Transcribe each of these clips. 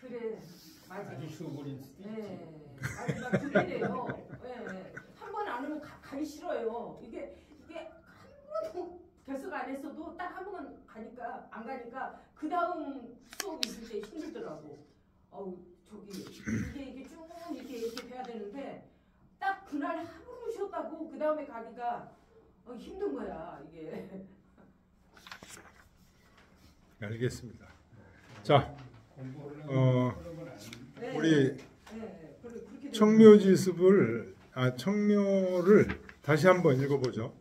그래, 맞아. 아주 수고린 수도 있지. 네, 맞아, 그래요. 네, 한 번 안 오면 가기 싫어요. 이게 한 번도 결석 안 했어도 딱 한 번 가니까 안 가니까 그 다음 수업 있을 때 힘들더라고. 이게 쭉 이렇게 돼야 되는데 딱 그날 하루 쉬었다고 그 다음에 가기가 힘든 거야 이게. 알겠습니다. 자, 우리 청묘지습을 청묘를 다시 한번 읽어보죠.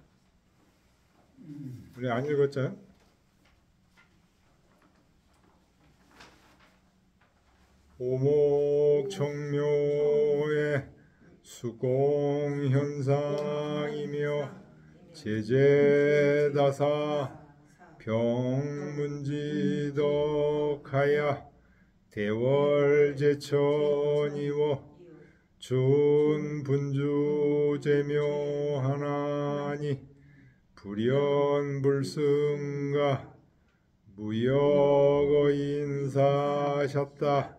우리 안 읽었잖아요. 오목청묘의 수공현상이며 제제다사 병문지덕하야 대월제천이워 준분주제묘하나니 불연불승가 무역어인사셨다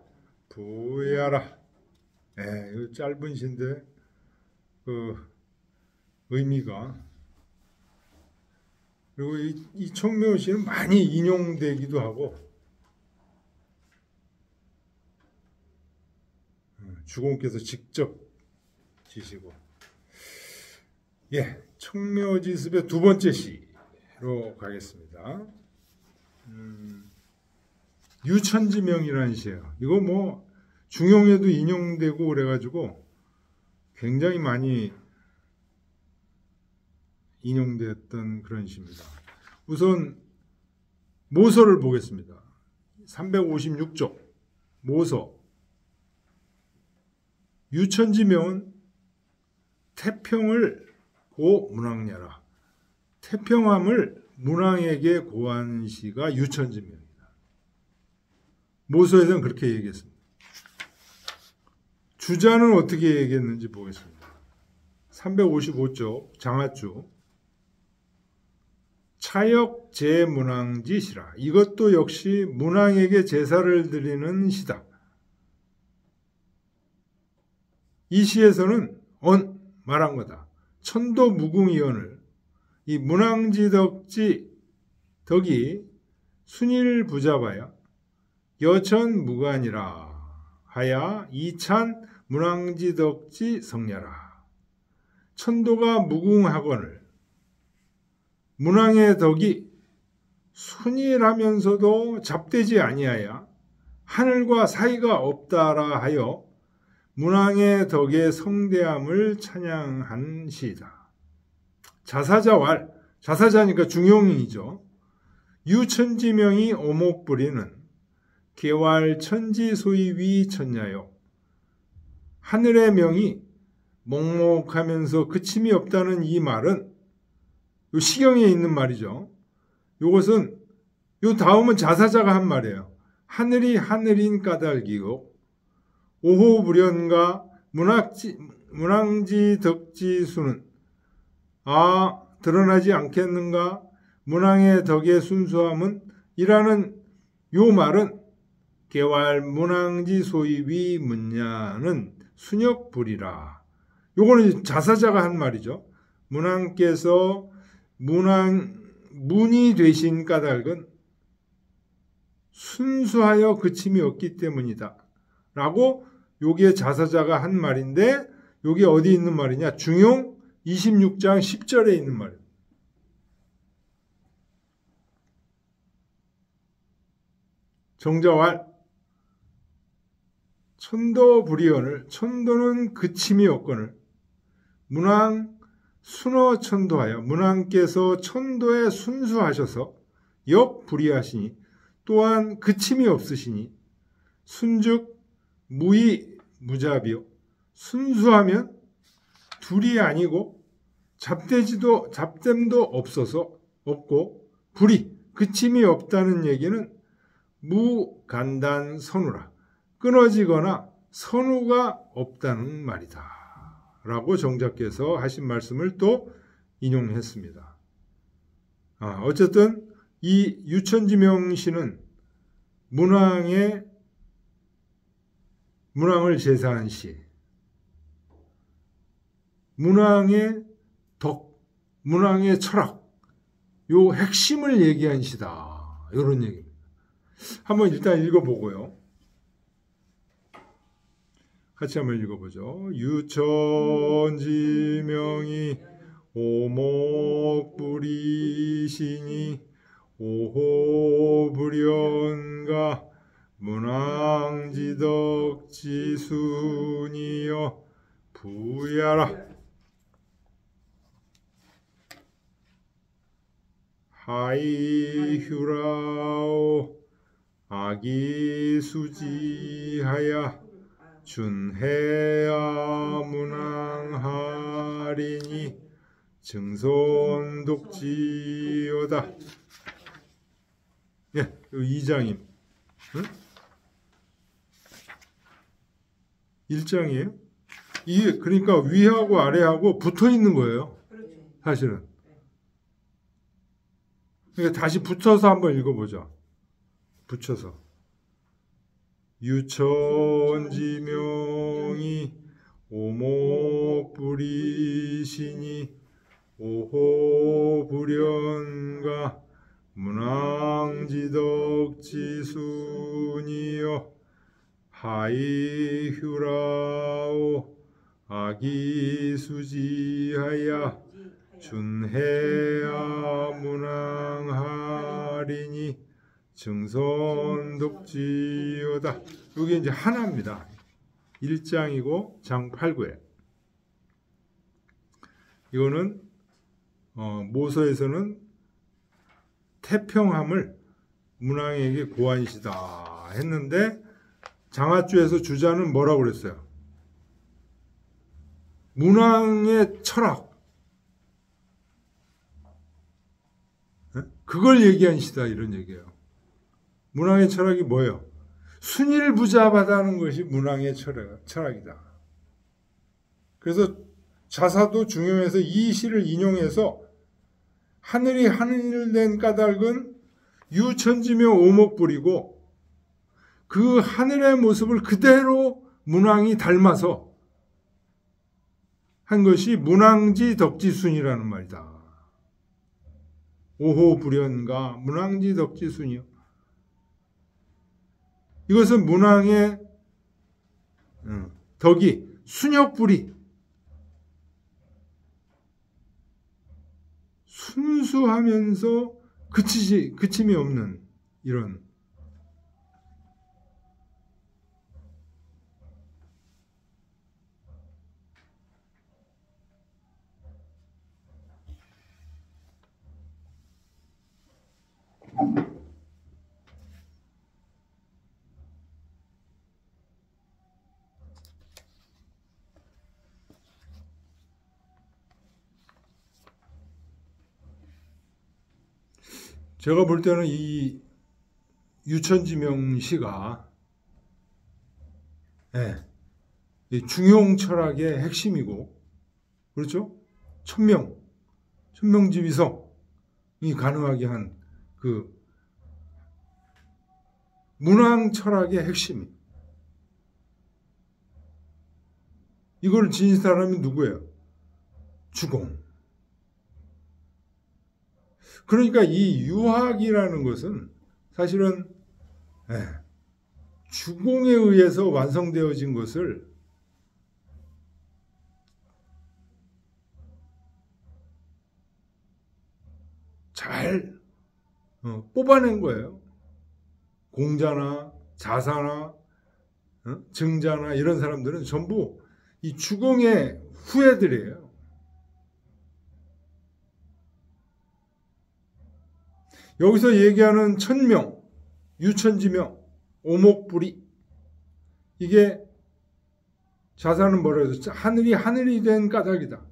부야라. 이거 짧은 시인데 그 의미가, 그리고 이 청묘시는 많이 인용되기도 하고 주공께서 직접 지시고. 청묘지습의 두 번째 시로 가겠습니다. 유천지명이라는 시예요. 이거 뭐 중용에도 인용되고 그래가지고 굉장히 많이 인용되었던 그런 시입니다. 우선 모서를 보겠습니다. 356쪽 모서. 유천지명은 태평을 고 문왕냐라. 태평함을 문왕에게 고한 시가 유천지명이다. 모서에서는 그렇게 얘기했습니다. 주자는 어떻게 얘기했는지 보겠습니다. 355쪽 장하주. 차역 제문왕지시라. 이것도 역시 문왕에게 제사를 드리는 시다. 이 시에서는 말한 거다. 천도무궁이언을 이 문왕지덕지 덕이 순일부잡하여 여천무관이라 하야 이찬 문왕지덕지 성냐라. 천도가 무궁하거늘 문왕의 덕이 순일하면서도 잡되지 아니하여 하늘과 사이가 없다라 하여 문왕의 덕의 성대함을 찬양한 시이다. 자사자왈, 자사자니까 중용이죠. 유천지명이 오목부리는 개왈천지소이위 천냐요. 하늘의 명이 먹먹하면서 그침이 없다는 이 말은 요 시경에 있는 말이죠. 요것은 요 다음은 자사자가 한 말이에요. 하늘이 하늘인 까닭이고 오호불연과 문왕지덕지수는 드러나지 않겠는가? 문왕의 덕의 순수함은 이라는 요 말은 개왈 문왕지소이위 문야는 순역불이라. 요거는 자사자가 한 말이죠. 문왕께서 문이 되신 까닭은 순수하여 그침이 없기 때문이다. 라고 요게 자사자가 한 말인데 요게 어디 있는 말이냐? 중용 26장 10절에 있는 말이에요. 정자왈 천도불이언을 천도는 그침이 없거늘 문왕 순어천도하여 문왕께서 천도에 순수하셔서 역불이하시니 또한 그침이 없으시니 순즉 무이 무잡이요. 순수하면 둘이 아니고 잡됨도 없고 불이 그침이 없다는 얘기는 무간단 선우라. 끊어지거나 선우가 없다는 말이다. 라고 정자께서 하신 말씀을 또 인용했습니다. 어쨌든 이 유천지명시는 문왕의 문왕을 제사한 시. 문왕의 덕, 문왕의 철학, 요 핵심을 얘기한 시다. 이런 얘기입니다. 한번 일단 읽어보고요. 같이 한번 읽어보죠. 유천지명이 오목불이시니 오호불연가 문왕지덕지순이여 부야라. 하이휴라오 아기수지하야 준해야 문왕하리니 증손독지요다. 예, 2장임. 응? 1장이에요. 이게 그러니까 위하고 아래하고 붙어 있는 거예요. 사실은. 그러니까 다시 붙여서 한번 읽어보죠. 붙여서. 유천지명이 오목불이시니 오호불연가 문왕지덕지순이여 하이휴라오 아기수지하야 준해야 문왕하리니 증손독지요다. 이게 이제 하나입니다. 1장이고 장 8구에. 이거는 모서에서는 태평함을 문왕에게 고한시다 했는데 장하주에서 주자는 뭐라고 그랬어요? 문왕의 철학, 그걸 얘기한 시다 이런 얘기예요. 문왕의 철학이 뭐예요? 순위를 부잡하다는 것이 문왕의 철학이다. 그래서 자사도 중용에서 이 시를 인용해서 하늘이 하늘된 까닭은 유천지명 오목불이고 그 하늘의 모습을 그대로 문왕이 닮아서 한 것이 문왕지 덕지순이라는 말이다. 오호불연가 문왕지 덕지순이요. 이것은 문왕의 덕이 순혁불이 순수하면서 그침이 없는 이런 제가 볼 때는 이 유천지명 시가 이 중용 철학의 핵심이고, 그렇죠? 천명지위성이 가능하게 한 그 문왕 철학의 핵심이. 이걸 지닌 사람이 누구예요? 주공. 그러니까 이 유학이라는 것은 사실은 주공에 의해서 완성되어진 것을 잘 뽑아낸 거예요. 공자나 자사나 증자나 이런 사람들은 전부 이 주공의 후예들이에요. 여기서 얘기하는 천명, 유천지명, 오목불이, 이게 자사는 뭐라 해서 하늘이 된 까닭이다.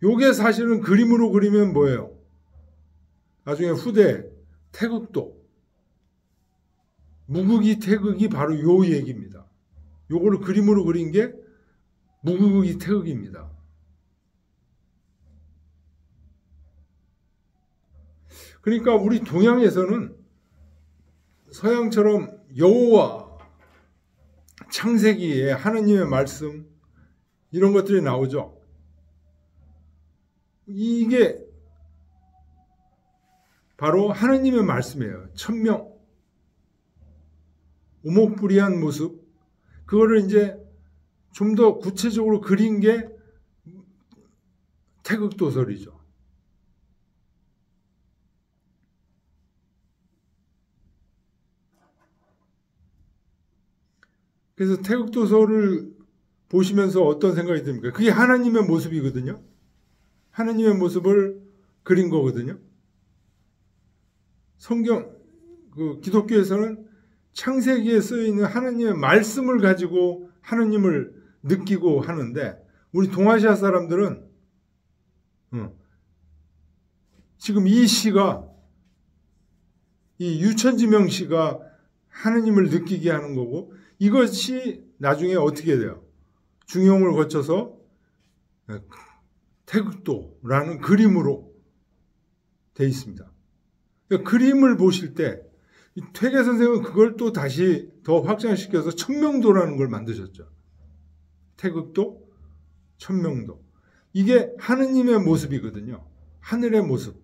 요게 사실은 그림으로 그리면 뭐예요? 나중에 후대 태극도, 무극이 태극이 바로 요 얘기입니다. 요거를 그림으로 그린 게 무극이 태극입니다. 그러니까 우리 동양에서는 서양처럼 여호와, 창세기에 하느님의 말씀 이런 것들이 나오죠. 이게 바로 하느님의 말씀이에요. 천명, 오목부리한 모습, 그거를 이제 좀 더 구체적으로 그린 게 태극도설이죠. 그래서 태극도설을 보시면서 어떤 생각이 듭니까? 그게 하나님의 모습이거든요. 하나님의 모습을 그린 거거든요. 성경, 기독교에서는 창세기에 쓰여있는 하나님의 말씀을 가지고 하나님을 느끼고 하는데, 우리 동아시아 사람들은 지금 이 시가, 이 유천지명 시가 하나님을 느끼게 하는 거고, 이것이 나중에 어떻게 돼요? 중용을 거쳐서 태극도라는 그림으로 돼 있습니다. 그러니까 그림을 보실 때 퇴계 선생은 그걸 또 다시 더 확장시켜서 천명도라는 걸 만드셨죠. 태극도, 천명도. 이게 하느님의 모습이거든요. 하늘의 모습.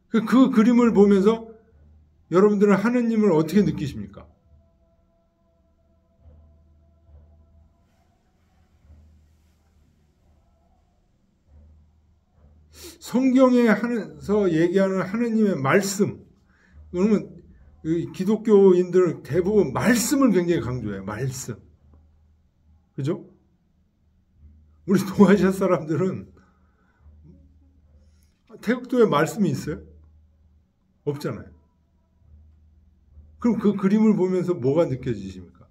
그 그림을 보면서 여러분들은 하느님을 어떻게 느끼십니까? 성경에서 얘기하는 하느님의 말씀, 그러면 기독교인들은 대부분 말씀을 굉장히 강조해요. 말씀. 그죠? 우리 동아시아 사람들은 태극도에 말씀이 있어요? 없잖아요. 그럼 그 그림을 보면서 뭐가 느껴지십니까?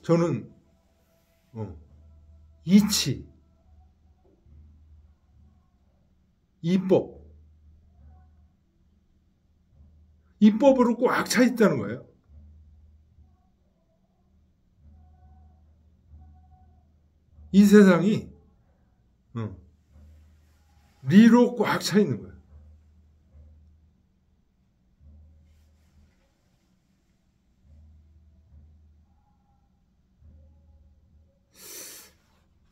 저는 이치, 이법으로 꽉 차 있다는 거예요. 이 세상이 리로 꽉 차 있는 거예요.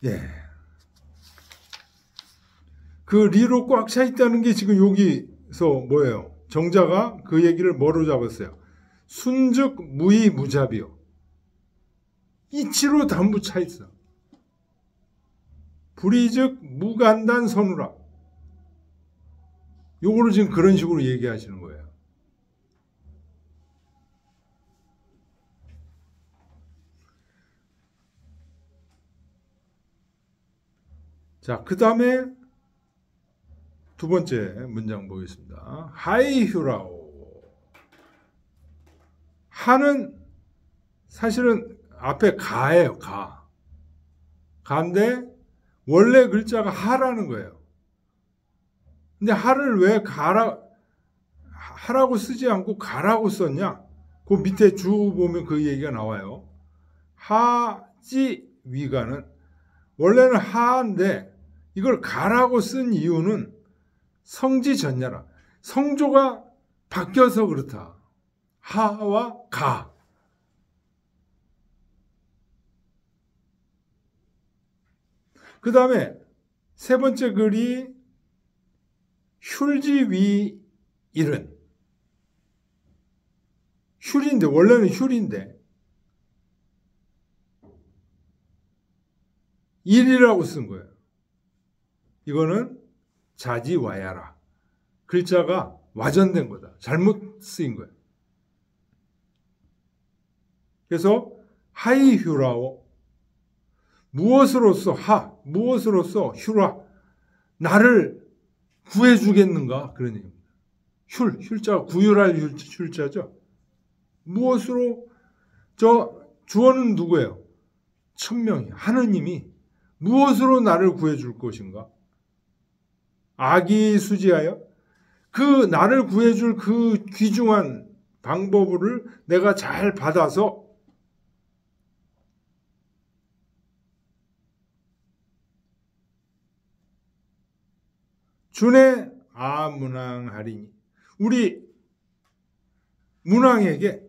예. 그 리로 꽉 차 있다는 게 지금 여기서 뭐예요? 정자가 그 얘기를 뭐로 잡았어요? 순즉 무의 무잡이요. 이치로 담부 차 있어. 불의즉 무간단 선우라. 요거를 지금 그런 식으로 얘기하시는 거예요. 자, 그 다음에 두 번째 문장 보겠습니다. 하이휴라오. 하는 사실은 앞에 가예요. 가인데 원래 글자가 하라는 거예요. 근데 하를 왜 하라고 쓰지 않고 가라고 썼냐? 그 밑에 주 보면 그 얘기가 나와요. 하지 위가는 원래는 하인데 이걸 가라고 쓴 이유는 성지전야라. 성조가 바뀌어서 그렇다. 하와 가. 그 다음에 세 번째 글이 휼지 위일은. 휼인데, 원래는 휼인데, 일이라고 쓴 거예요. 이거는 자지와야라. 글자가 와전된 거다. 잘못 쓰인 거예요. 그래서 하이휴라오. 무엇으로써 휴라. 나를 구해주겠는가? 그런 얘기입니다. 휼자가 구휼할 휼자죠. 무엇으로, 주어는 누구예요? 천명이, 하느님이 무엇으로 나를 구해줄 것인가? 악이수지하여 그 나를 구해줄 그 귀중한 방법을 내가 잘 받아서 준에 아문항하리니 우리 문왕에게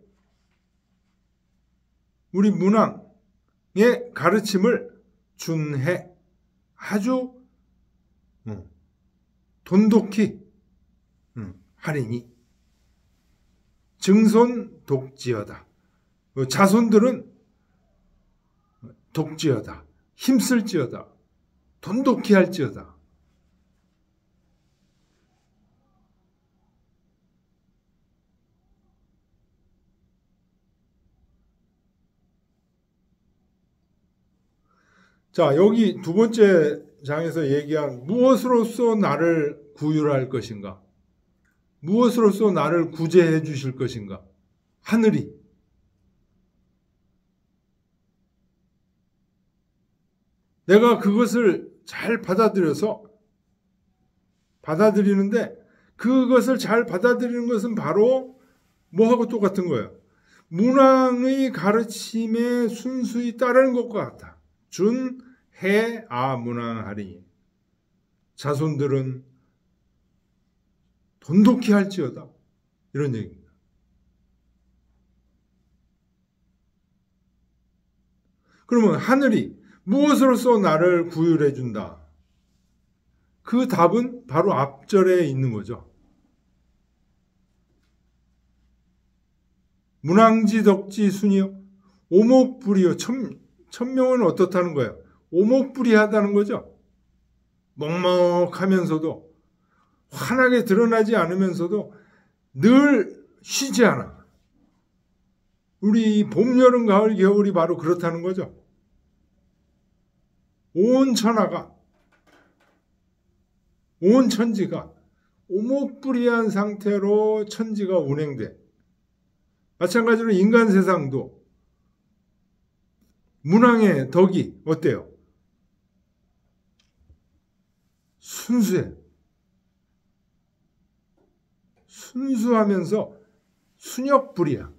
우리 문왕의 가르침을 준해 아주 돈독히 하리니 증손 독지어다. 자손들은 독지어다. 힘쓸지어다. 돈독히 할지어다. 자, 여기 두 번째 장에서 얘기한 무엇으로써 나를 구휼할 것인가? 무엇으로써 나를 구제해 주실 것인가? 하늘이. 내가 그것을 잘 받아들이는데 그것을 잘 받아들이는 것은 바로 뭐하고 똑같은 거예요? 문왕의 가르침에 순수히 따르는 것과 같아. 문왕하리니 자손들은 돈독히 할지어다. 이런 얘기입니다. 그러면 하늘이 무엇으로써 나를 구휼해 준다? 그 답은 바로 앞절에 있는 거죠. 문왕지 덕지 순이요 오목불이요 천명은 어떻다는 거예요? 오목불이하다는 거죠. 먹먹하면서도 환하게 드러나지 않으면서도 늘 쉬지 않아. 우리 봄, 여름, 가을, 겨울이 바로 그렇다는 거죠. 온 천하가, 온 천지가 오목불이한 상태로 천지가 운행돼. 마찬가지로 인간 세상도 문왕의 덕이 어때요? 순수해. 순수하면서 순역불이야.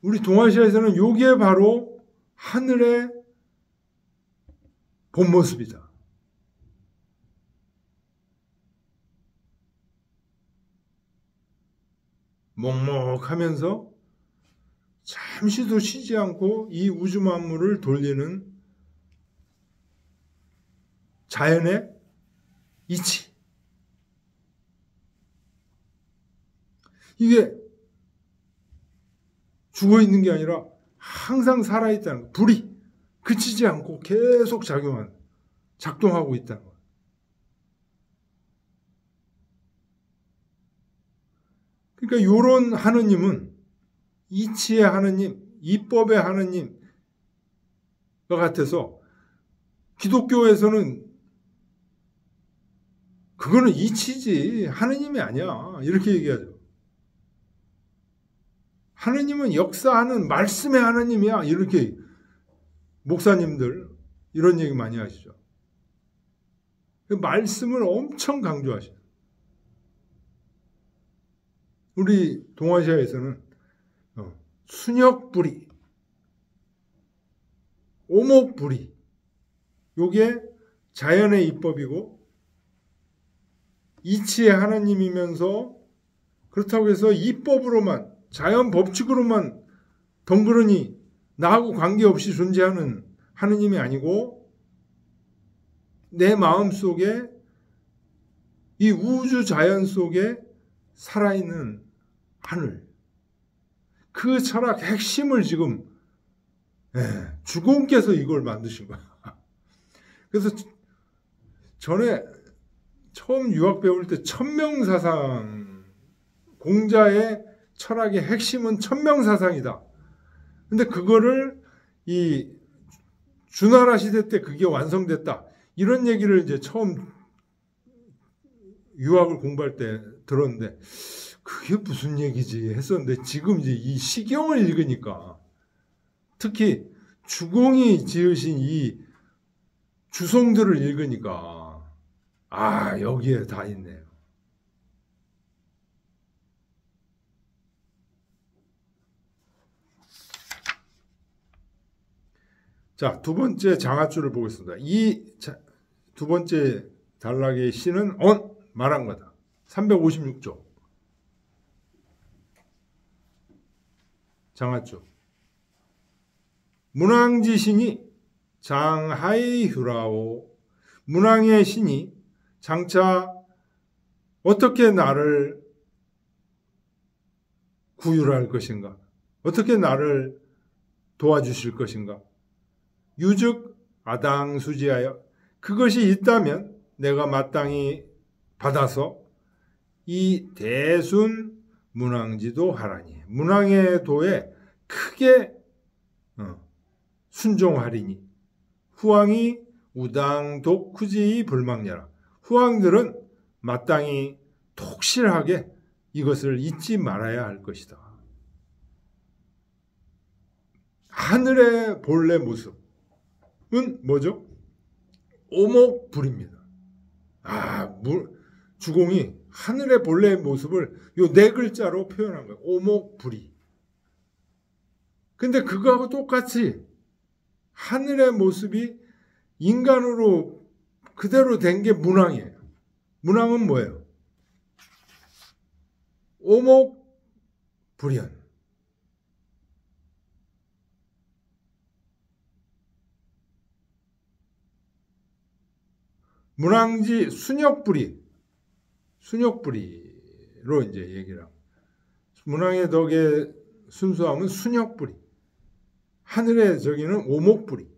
우리 동아시아에서는 이게 바로 하늘의 본 모습이다. 먹먹하면서 잠시도 쉬지 않고 이 우주 만물을 돌리는 자연의 이치. 이게 죽어 있는 게 아니라 항상 살아있다는 거. 불이 그치지 않고 계속 작동하고 있다는 거. 그러니까 이런 하느님은 이치의 하느님, 이법의 하느님 같아서 기독교에서는 그거는 이치지 하느님이 아니야 이렇게 얘기하죠. 하느님은 역사하는 말씀의 하느님이야 이렇게 목사님들 이런 얘기 많이 하시죠. 그 말씀을 엄청 강조하시죠. 우리 동아시아에서는 순역불이, 오목불이 요게 자연의 이법이고 이치의 하나님이면서 그렇다고 해서 이법으로만 자연 법칙으로만 덩그러니 나하고 관계없이 존재하는 하느님이 아니고 내 마음속에 이 우주 자연 속에 살아있는 하늘 그 철학 핵심을 지금 주공께서 이걸 만드신 거야. 그래서 전에 처음 유학 배울 때 천명사상 공자의 철학의 핵심은 천명사상이다. 근데 그거를 이 주나라 시대 때 그게 완성됐다. 이런 얘기를 이제 처음 유학을 공부할 때 들었는데 그게 무슨 얘기지 했었는데 지금 이제 이 시경을 읽으니까 특히 주공이 지으신 이 주송들을 읽으니까 아 여기에 다 있네요. 자, 두 번째 장아줄을 보겠습니다. 이 두 번째 단락의 시는 말한 거다. 356조. 장아줄. 문왕지 신이 장하이 휴라오. 문왕의 신이 장차 어떻게 나를 구휼할 것인가? 어떻게 나를 도와주실 것인가? 유즉 아당수지하여 그것이 있다면 내가 마땅히 받아서 이 대순 문왕지도 하라니. 문왕의 도에 크게 순종하리니 후왕이 우당독후지 불망녀라. 후왕들은 마땅히 독실하게 이것을 잊지 말아야 할 것이다. 하늘의 본래 모습은 뭐죠? 오목불입니다. 주공이 하늘의 본래 모습을 요 네 글자로 표현한 거예요. 오목불이. 근데 그거하고 똑같이 하늘의 모습이 인간으로 그대로 된 게 문왕이에요. 문왕은 뭐예요? 오목불연. 문왕지 순혁불이. 순혁불이로 이제 얘기를 하고. 문왕의 덕의 순수함은 순혁불이. 하늘의 저기는 오목불이.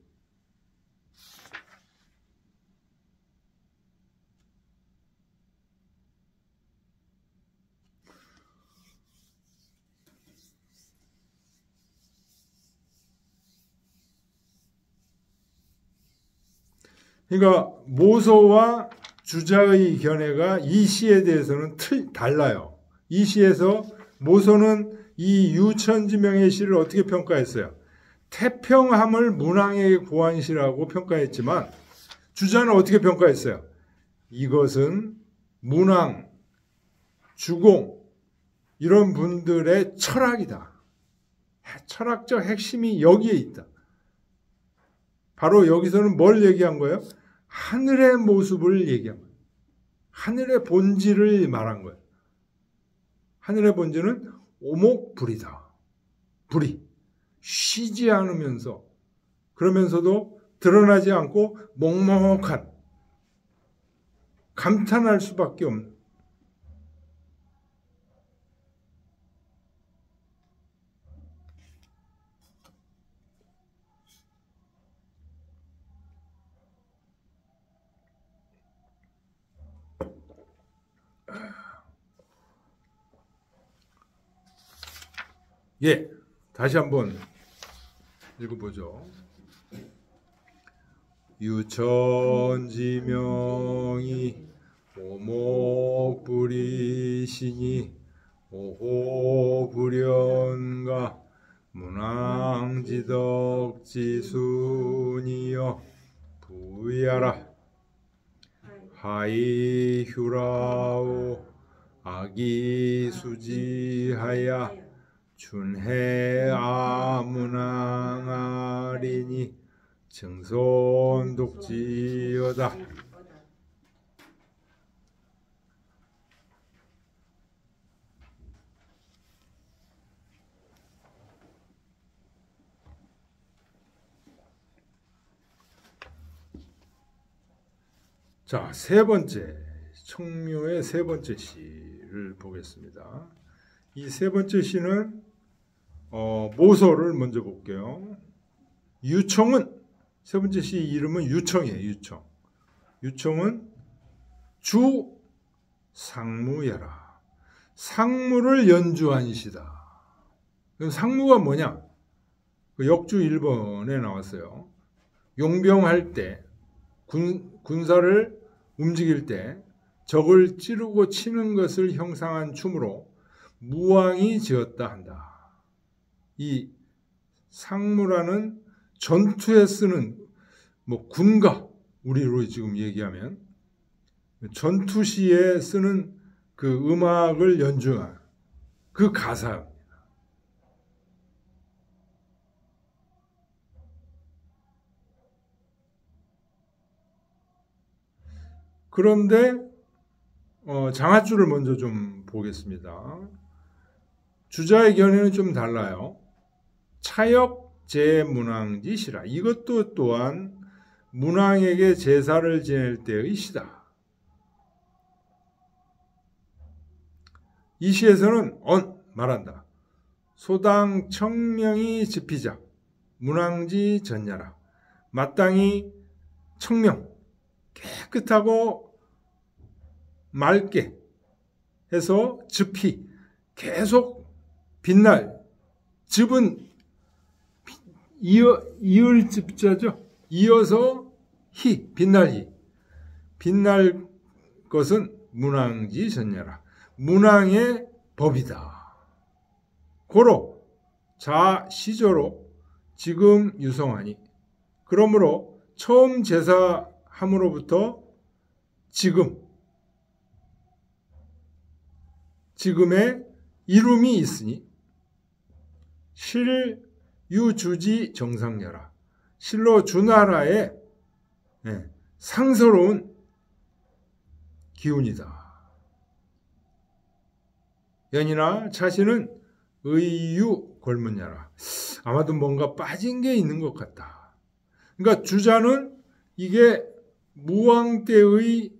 그러니까 모소와 주자의 견해가 이 시에 대해서는 달라요. 이 시에서 모소는 이 유천지명의 시를 어떻게 평가했어요? 태평함을 문왕의 고안시라고 평가했지만 주자는 어떻게 평가했어요? 이것은 문왕, 주공 이런 분들의 철학이다. 철학적 핵심이 여기에 있다. 바로 여기서는 뭘 얘기한 거예요? 하늘의 모습을 얘기한 거예요. 하늘의 본질을 말한 거예요. 하늘의 본질은 오목불이다. 불이 쉬지 않으면서 그러면서도 드러나지 않고 먹먹한 감탄할 수밖에 없는 다시 한번 읽어보죠. 유천지명이 오목불이시니 오호불연가 문왕지덕지순이여 부야라 하이휴라오 아기수지하야 준해 아문왕아리니 증손독지여다. 자, 세 번째 청묘의 세 번째 시를 보겠습니다. 이 세 번째 시는 모소를 먼저 볼게요. 유청은 세 번째 시 이름은 유청이에요. 유청. 유청은 주 상무여라. 상무를 연주한 시다. 그럼 상무가 뭐냐? 그 역주 1번에 나왔어요. 용병할 때 군사를 움직일 때 적을 찌르고 치는 것을 형상한 춤으로 무왕이 지었다 한다. 이 상무라는 전투에 쓰는 군가 우리로 지금 얘기하면 전투시에 쓰는 그 음악을 연주한 그 가사입니다. 그런데 장하줄을 먼저 좀 보겠습니다. 주자의 견해는 좀 달라요. 차역 제문왕지시라. 이것도 또한 문왕에게 제사를 지낼 때의 시다. 이 시에서는 말한다. 소당 청명이 집히자 문왕지 전야라. 마땅히 청명 깨끗하고 맑게 해서 즙히 계속 빛날. 즙은 이을 즙자죠. 이어서 희 빛날 희. 빛날 것은 문왕지 전야라. 문왕의 법이다. 고로 자 시조로 지금 유성하니. 그러므로 처음 제사함으로부터 지금의 이름이 있으니 실 유주지 정상녀라. 실로 주나라의 상서로운 기운이다. 연이나 차시는 의유 골문야라. 아마도 뭔가 빠진 게 있는 것 같다. 그러니까 주자는 이게 무왕 때의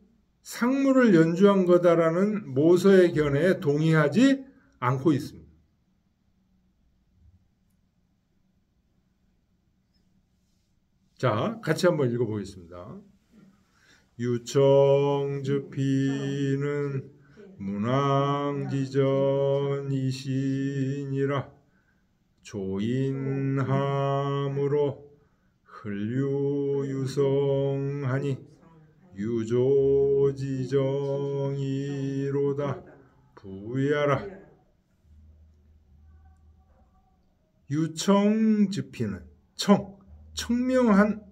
상무를 연주한 거다라는 모서의 견해에 동의하지 않고 있습니다. 자, 같이 한번 읽어보겠습니다. 유청즈피는 문왕지전이시니라. 조인함으로 흘류유성하니 유조지정이로다 부야라. 유청즈피는 청명을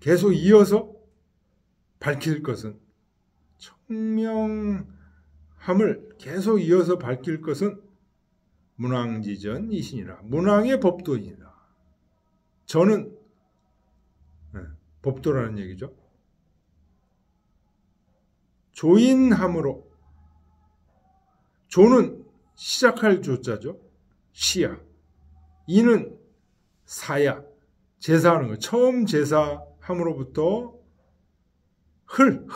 계속 이어서 밝힐 것은 청명함을 계속 이어서 밝힐 것은 문왕지전이시니라. 문왕의 법도이니라. 저는 법도라는 얘기죠. 조인함으로, 조는 시작할 조자죠. 시야. 이는 사야. 제사하는 거. 처음 제사함으로부터 흘은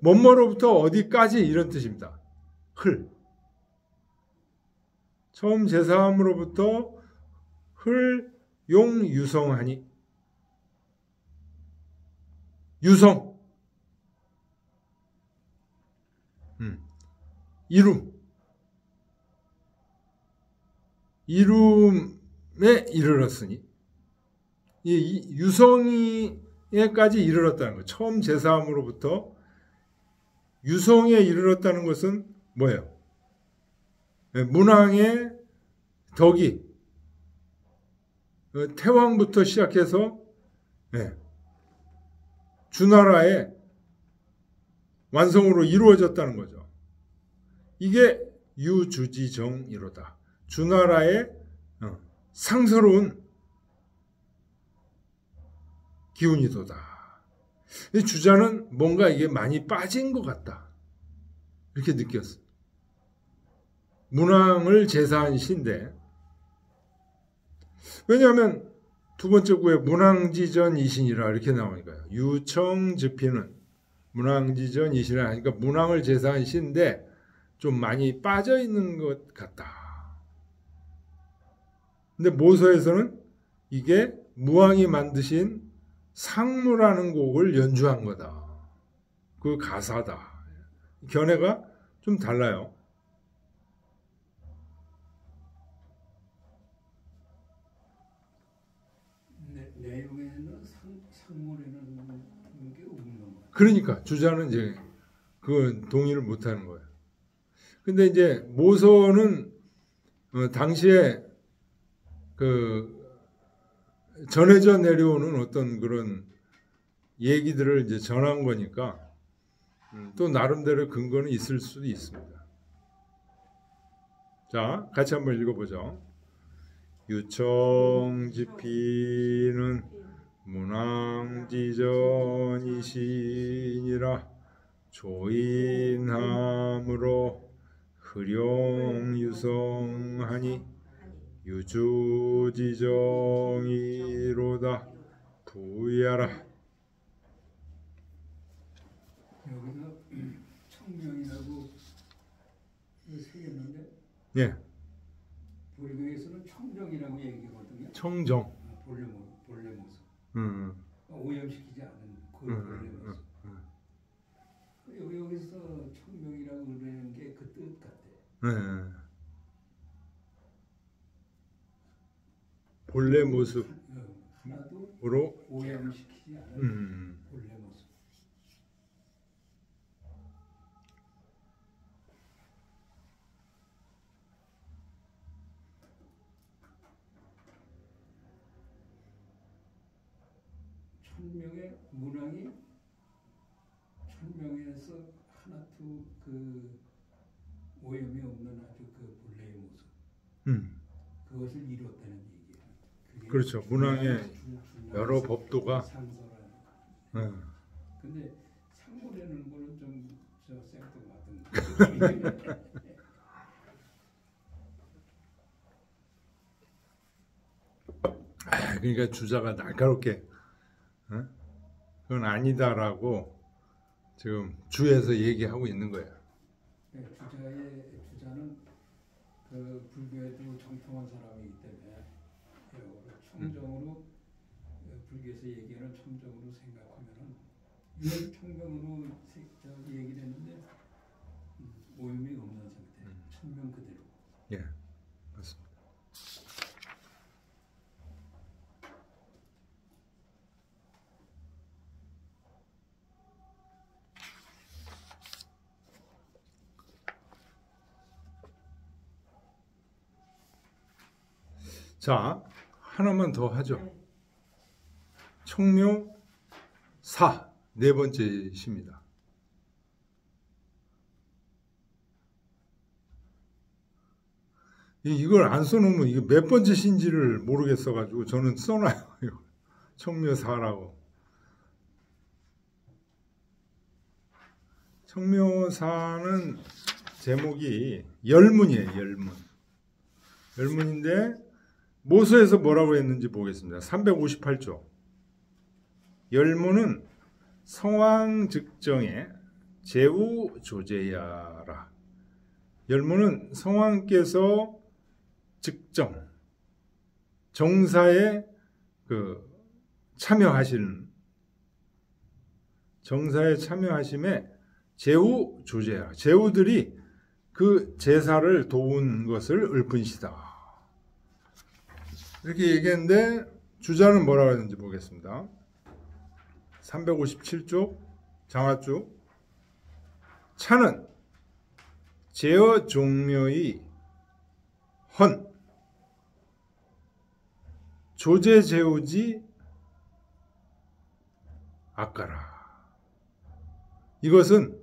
뭐뭐로부터 어디까지 이런 뜻입니다. 처음 제사함으로부터 용유성하니. 유성. 이룸에 이르렀으니. 이 유성에까지 이르렀다는 거. 처음 제사함으로부터 유성에 이르렀다는 것은 뭐예요? 문왕의 덕이 태왕부터 시작해서 주나라의 완성으로 이루어졌다는 거죠. 이게 유주지정이로다. 주나라의 상서로운 기운이도다. 이 주자는 뭔가 이게 많이 빠진 것 같다. 이렇게 느꼈어. 문왕을 제사한 시인데, 왜냐하면 두 번째 구에 문왕지전 이신이라 이렇게 나오니까요. 유청즈피는 문왕지전 이신이라 하니까 문왕을 제사한 시인데 좀 많이 빠져 있는 것 같다. 근데 모서에서는 이게 무왕이 만드신 상무라는 곡을 연주한 거다. 그 가사다. 견해가 좀 달라요. 내용에는 상물에는 게 없는 거예요. 그러니까 주자는 이제 그 동의를 못하는 거예요. 근데 이제 모서는 당시에 그 전해져 내려오는 어떤 그런 얘기들을 이제 전한 거니까 또 나름대로 근거는 있을 수도 있습니다. 자, 같이 한번 읽어보죠. 유청지피는 문왕지전이시니라. 조인함으로 흐룡유성하니 유주지정이로다. 부야라. 여기서 청명이라고 새겼는데 예, 불교에서는 청정이라고 얘기하거든요. 청정. 본래 모습. 음, 오염시키지 않은 그 본래 모습. 여기서 청명이라고 그러는 게 그 뜻 같아. 예. 본래 모습으로. 하나도 오염시키지 않은 본래 모습. 천명의 문왕이 천명에서 하나도 그 오염이 없는 아주 그 본래의 모습. 그것을 이뤘다는 얘기예요. 그게 그렇죠. 문왕의 여러 법도가. 상서라는. 근데 상고라는 거는 좀저 생뚱맞은. 그러니까 주자가 날카롭게 그건 아니다라고 지금 주에서 얘기하고 있는 거예요. 네, 주자는 그 불교에도 정통한 사람이기 때문에 청정으로 불교에서 얘기하는 청정으로 생각하면은 유엔 청명으로 얘기를 했는데 오염이 없는 상태, 천명 그대로. 예, 맞습니다. 자, 하나만 더 하죠. 청묘 4, 네 번째 시입니다. 이걸 안 써놓으면 이게 몇 번째 시인지를 모르겠어가지고 저는 써놔요. 청묘 4라고. 청묘 4는 제목이 열문이에요. 열문. 열문인데 모서에서 뭐라고 했는지 보겠습니다. 358조. 열문은 성왕즉정의 제우조제야라. 열문은 성왕께서 즉정, 정사에 정사에 참여하심에 제우조제야. 제우들이 그 제사를 도운 것을 읊은시다. 이렇게 얘기했는데 주자는 뭐라고 했는지 보겠습니다. 357쪽 장화쭉. 차는 제어 종묘의 헌 조제제우지 아까라. 이것은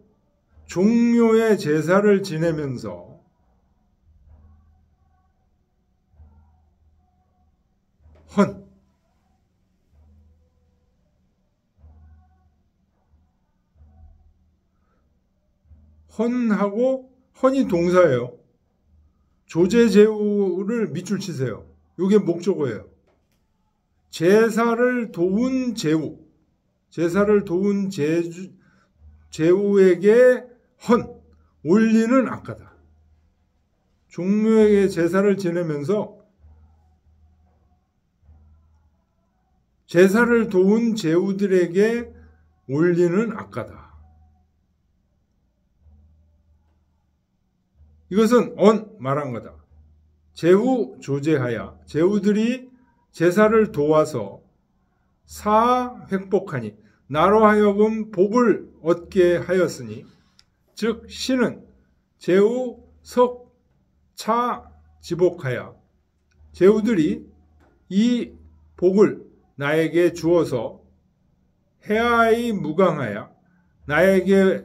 종묘의 제사를 지내면서 헌하고 헌이 동사예요. 조제제우를 밑줄 치세요. 이게 목적어예요. 제사를 도운 제우, 제사를 도운 제우에게 헌, 올리는 아까다. 종묘에게 제사를 지내면서 제사를 도운 제우들에게 올리는 아까다. 이것은 말한 거다. 제후 조제하야. 제후들이 제사를 도와서 사획복하니 나로 하여금 복을 얻게 하였으니 즉 신은 제후 석차 지복하야. 제후들이 이 복을 나에게 주어서 해하이 무강하야. 나에게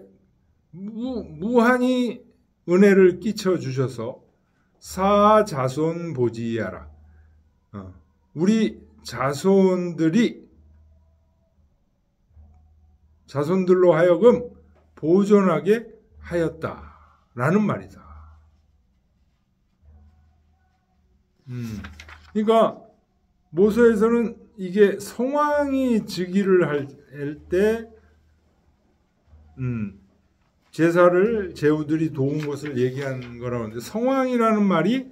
무한히 은혜를 끼쳐 주셔서 사자손 보지하라. 우리 자손들로 하여금 보존하게 하였다라는 말이다. 그러니까 모세에서는 이게 성왕이 즉위를 할 때 제사를 제후들이 도운 것을 얘기하는 거라고 하는데 성왕이라는 말이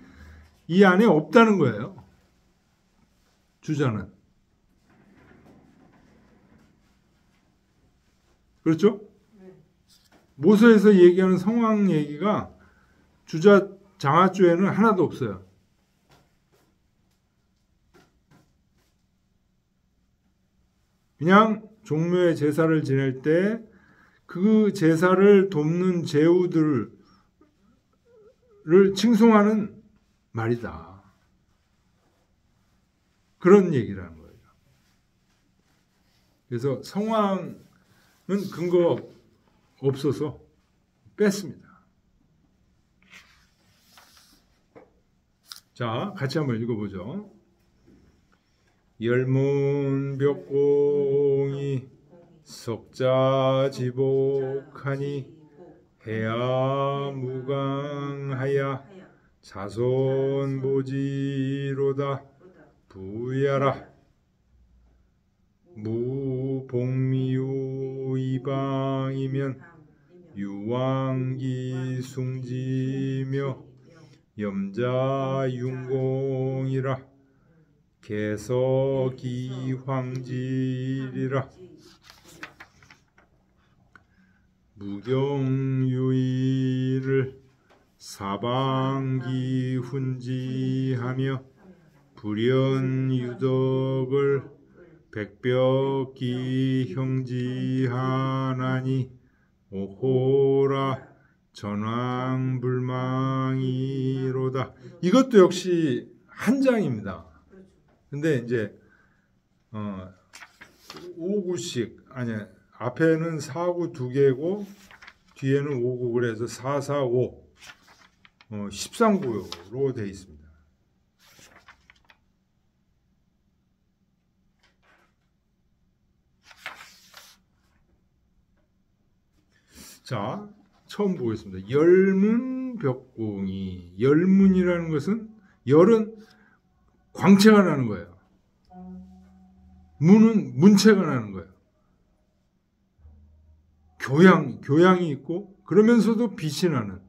이 안에 없다는 거예요. 주자는. 그렇죠? 모세에서 얘기하는 성왕 얘기가 주자 장하주에는 하나도 없어요. 그냥 종묘의 제사를 지낼 때 그 제사를 돕는 제후들을 칭송하는 말이다. 그런 얘기라는 거예요. 그래서 성왕은 근거가 없어서 뺐습니다. 자, 같이 한번 읽어보죠. 열문벽공이 석자지복하니 해야무강하야 자손보지로다 부야라 무복미유 이방이면 유왕기숭지며 염자윤공이라 개석이황질이라 무경유의를 사방기훈지하며 불연유덕을 백벽기형지하나니 오호라 전왕불망이로다. 이것도 역시 한 장입니다. 근데 이제 5구씩 아니 앞에는 4구 2개고 뒤에는 5구 그래서 4, 4, 5 13구로 되어 있습니다. 자, 처음 보겠습니다. 열문벽공이 열문이라는 것은 열은 광채가 나는 거예요. 문은 문체가 나는 거예요. 교양이 있고 그러면서도 빛이 나는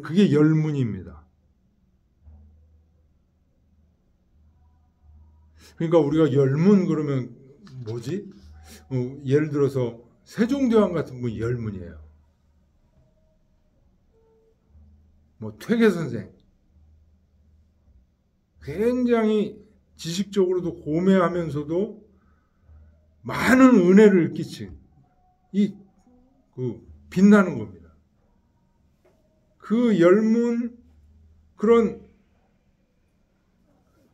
그게 열문입니다. 그러니까 우리가 열문 그러면 뭐지? 예를 들어서 세종대왕 같은 분이 열문이에요. 뭐 퇴계선생 굉장히 지식적으로도 고매하면서도 많은 은혜를 끼친 빛나는 겁니다. 그 열문 그런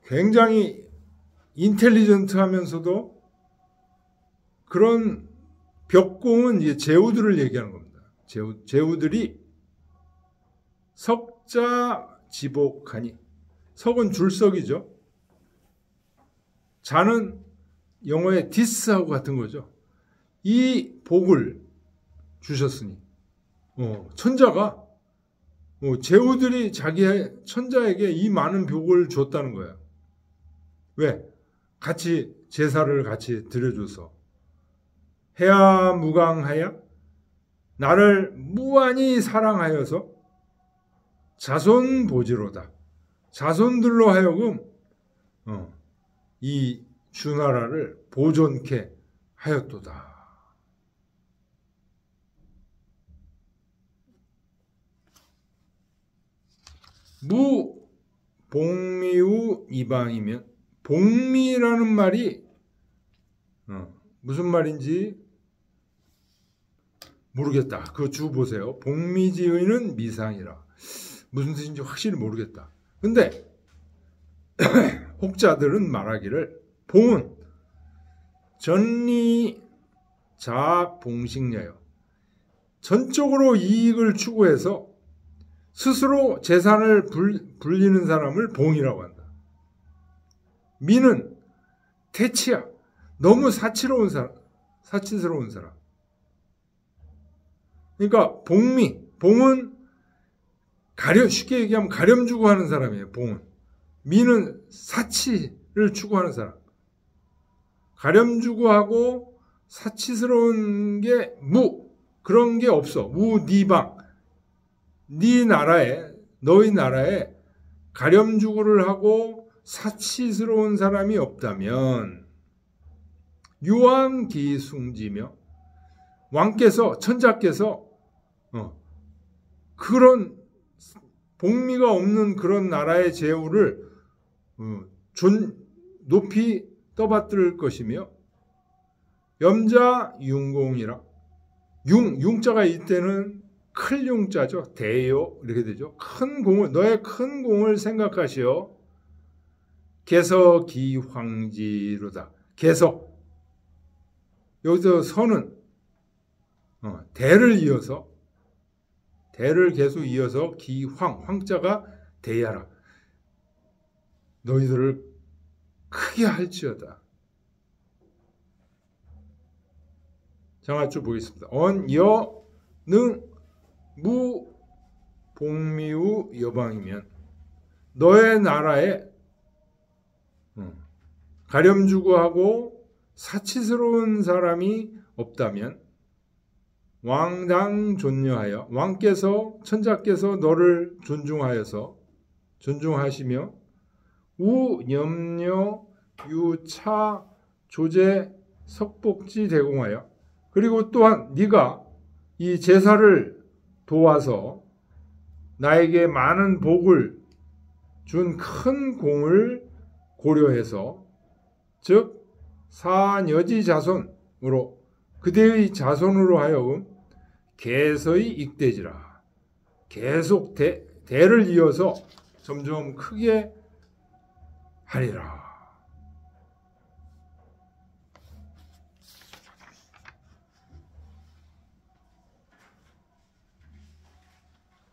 굉장히 인텔리전트하면서도 그런 벽공은 이제 제후들을 얘기하는 겁니다. 제후들이 석자지복하니 석은 줄석이죠. 자는 영어의 디스하고 같은 거죠. 이 복을 주셨으니 천자가 제후들이 자기 천자에게 이 많은 복을 줬다는 거예요. 왜? 같이 제사를 같이 드려줘서 해야무강하야 나를 무한히 사랑하여서 자손보지로다 자손들로 하여금 이 주나라를 보존케 하였도다. 무복미우 이방이면 복미라는 말이 무슨 말인지 모르겠다. 그거 주 보세요. 복미지의는 미상이라. 무슨 뜻인지 확실히 모르겠다. 근데 혹자들은 말하기를 봉은 전리 자봉식녀요. 전적으로 이익을 추구해서 스스로 재산을 불리는 사람을 봉이라고 한다. 미는 태치야. 너무 사치스러운 사람. 그러니까 봉은 쉽게 얘기하면 가렴 주고 하는 사람이에요. 봉은. 미는 사치를 추구하는 사람. 가렴 주고 하고 사치스러운 게 그런 게 없어. 무니방. 너희 나라에 가렴 주고를 하고 사치스러운 사람이 없다면 유왕기숭지며 천자께서 그런 복미가 없는 그런 나라의 제후를 높이 떠받들 것이며 염자 융공이라 융자가 이때는 클 융자죠. 대요 이렇게 되죠. 너의 큰 공을 생각하시어 개서기황지로다. 여기서 서는 대를 계속 이어서 황자가 대야라. 너희들을 크게 할지어다. 장하주 보겠습니다. 언여능 무복미우 여방이면 너의 나라에 가렴주구하고 사치스러운 사람이 없다면 왕당 존여하여 천자께서 너를 존중하시며 우염려 유차 조제 석복지 대공하여 그리고 또한 네가 이 제사를 도와서 나에게 많은 복을 준 큰 공을 고려해서 즉 사녀지 자손으로 그대의 자손으로 하여금 개서의 익대지라. 계속 대를 이어서 점점 크게 하리라.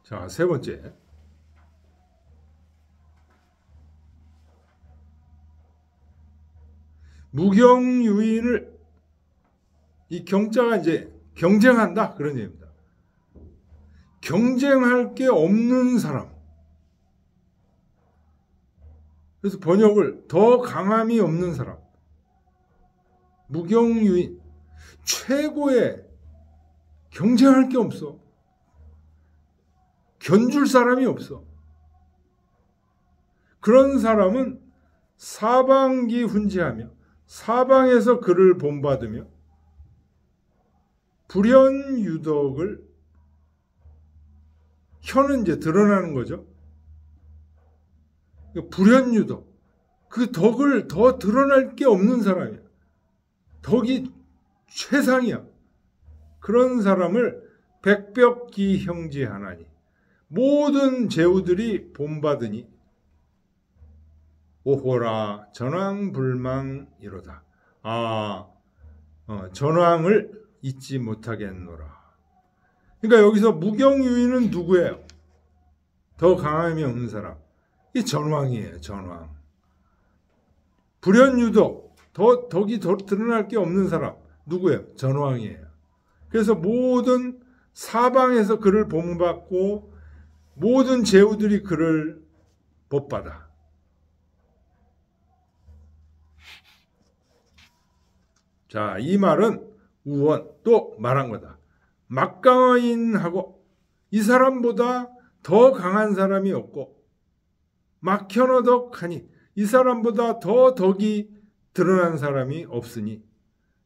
자, 세 번째. 무경유인을 이 경자가 이제 경쟁한다 그런 얘기입니다. 경쟁할 게 없는 사람. 그래서 번역을 더 강함이 없는 사람. 무경유인 최고의 경쟁할 게 없어. 견줄 사람이 없어. 그런 사람은 사방기 훈지하며 사방에서 그를 본받으며 불연유덕을 혀는 이제 드러나는 거죠. 불연유덕 그 덕을 더 드러날 게 없는 사람이야. 덕이 최상이야. 그런 사람을 백벽기 형제하나니 모든 제후들이 본받으니 오호라 전왕불망이로다. 전왕을 잊지 못하겠노라. 그러니까 여기서 무경유인은 누구예요? 더 강함이 없는 사람. 이 전왕이에요. 전왕. 불연유덕 덕이 더 드러날 게 없는 사람. 누구예요? 전왕이에요. 그래서 모든 사방에서 그를 본받고 모든 제후들이 그를 복받아. 자, 이 말은 우원 또 말한 거다. 막강인하고 이 사람보다 더 강한 사람이 없고 막현어덕하니 이 사람보다 더 덕이 드러난 사람이 없으니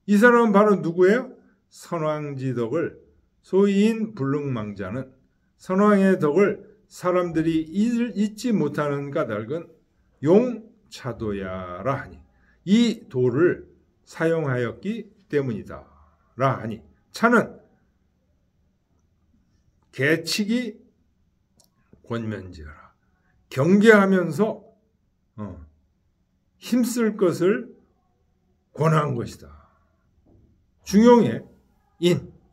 이 사람은 바로 누구예요? 선왕지덕을 소위인 불능망자는 선왕의 덕을 사람들이 잊지 못하는 까닭은 용차도야라 하니 이 도를 사용하였기 때문이다 라 하니 차는 개치기 권면지어라. 경계하면서 힘쓸 것을 권한 것이다. 중용에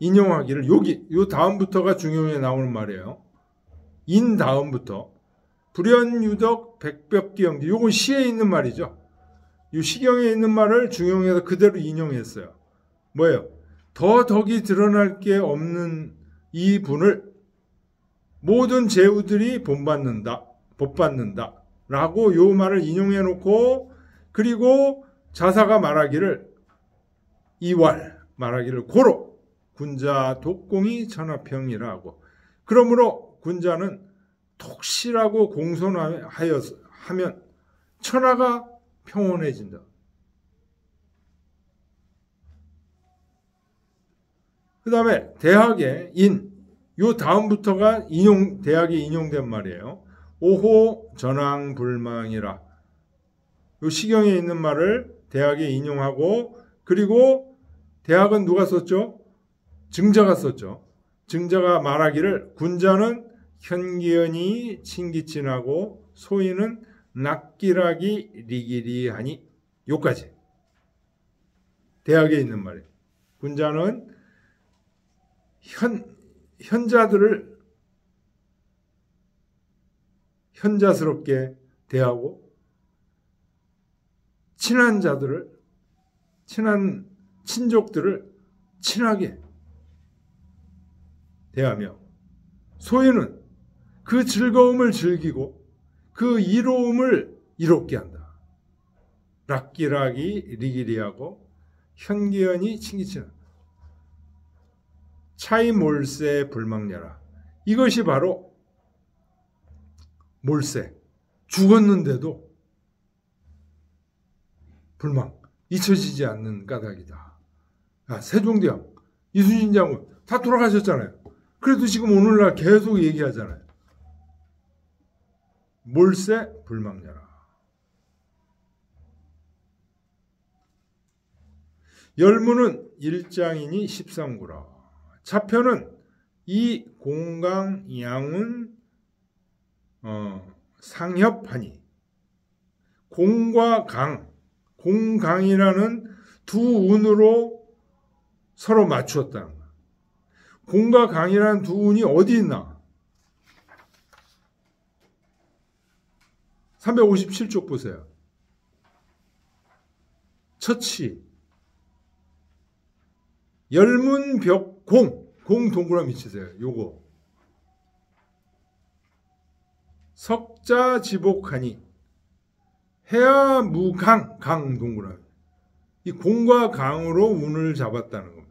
인용하기를 요 다음부터가 중용에 나오는 말이에요. 다음부터 불연유덕 백벽기영지 요건 시에 있는 말이죠. 이 시경에 있는 말을 중용해서 그대로 인용했어요. 뭐예요? 더 덕이 드러날 게 없는 이 분을 모든 제후들이 본받는다, 복받는다 라고 요 말을 인용해 놓고, 그리고 자사가 말하기를 이왈 말하기를 고로 군자 독공이 천하평이라 하고, 그러므로 군자는 독실하고 공손하여 하면 천하가 평온해진다. 그 다음에 대학의 인, 요 다음부터가 대학에 인용된 말이에요. 오호 전황불망이라. 요 시경에 있는 말을 대학에 인용하고, 그리고 대학은 누가 썼죠? 증자가 썼죠. 증자가 말하기를 군자는 현기연이 친기친하고 소인은 낙기락이 리기리하니. 요까지 대학에 있는 말이에요. 군자는 현자들을 현자스럽게 대하고, 친한 자들을, 친한 친족들을 친하게 대하며, 소인은 그 즐거움을 즐기고 그 이로움을 이롭게 한다. 락기락이 리기리하고 현기연이 친기친하다. 차이 몰세 불망녀라. 이것이 바로 몰세, 죽었는데도 불망, 잊혀지지 않는 까닭이다. 세종대왕, 이순신 장군 다 돌아가셨잖아요. 그래도 지금 오늘날 계속 얘기하잖아요. 몰세 불망녀라. 열무는 일장이니 13구라. 차편은 이 공강 양운 상협하니. 공과 강, 공강이라는 두 운으로 서로 맞추었다는 거야. 공과 강이라는 두 운이 어디 있나? 357쪽 보세요. 처치, 열문벽 공 동그라미 치세요. 요거. 석자지복하니, 해야무강, 강 동그라미. 이 공과 강으로 운을 잡았다는 겁니다.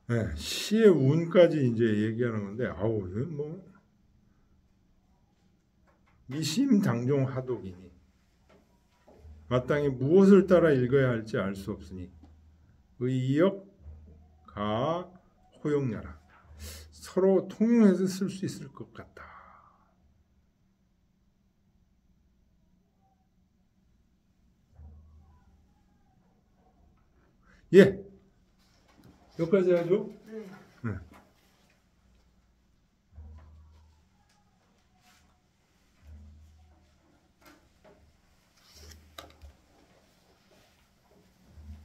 네, 시의 운까지 이제 얘기하는 건데, 아우, 이건 뭐, 미심당종 하독이니, 마땅히 무엇을 따라 읽어야 할지 알 수 없으니, 의역, 가, 호용야라. 서로 통용해서 쓸 수 있을 것 같다. 예. 여기까지 하죠? 네. 네.